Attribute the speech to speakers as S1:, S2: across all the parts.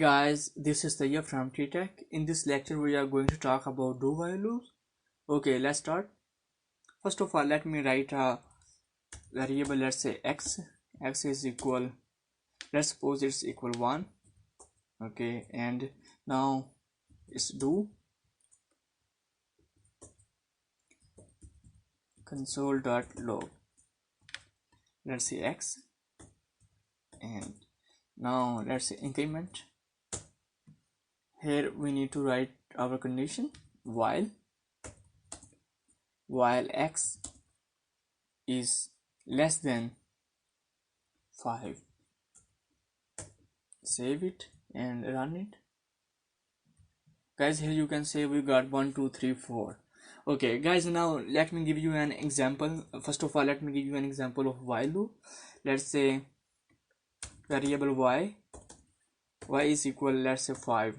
S1: guys, this is Taya from T-Tech. In this lecture we are going to talk about do while loops. Okay, let's start. First of all, let me write a variable. Let's say x is equal, let's suppose it's equal 1. Okay, and now it's do console.log. Let's say x, and now let's say increment. Here we need to write our condition while x is less than 5. Save it and run it. Guys, here you can say we got 1 2 3 4. Okay guys, now let me give you an example. First of all, let me give you an example of while loop. Let's say variable y is equal, let's say 5,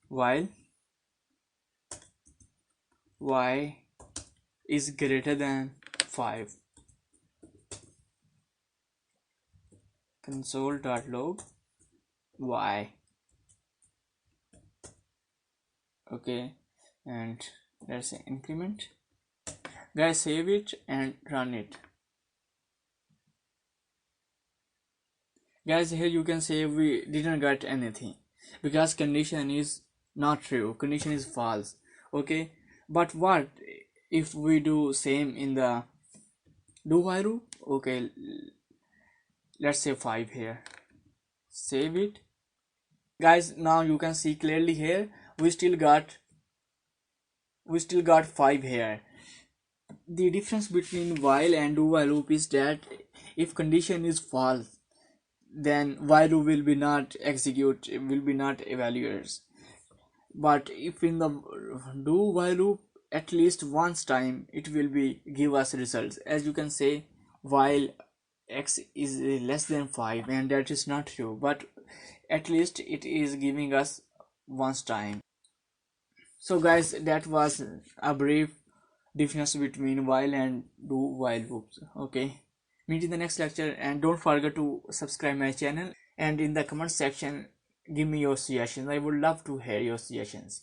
S1: while y is greater than 5. Console.log y. Okay, and let's say increment. Guys, save it and run it. Guys, here you can say we didn't get anything because condition is not true, condition is false. Okay, but what if we do same in the do while loop? Okay, let's say 5 here. Save it. Guys, now you can see clearly here we still got 5 here. The difference between while and do while loop is that if condition is false, then while loop will be not execute, will be not evaluates. But if in the do while loop, at least once time it will be give us results. As you can say, while x is less than 5, and that is not true, but at least it is giving us once time. So guys, that was a brief difference between while and do while loops. Okay, meet in the next lecture, and don't forget to subscribe my channel, and in the comment section give me your suggestions. I would love to hear your suggestions.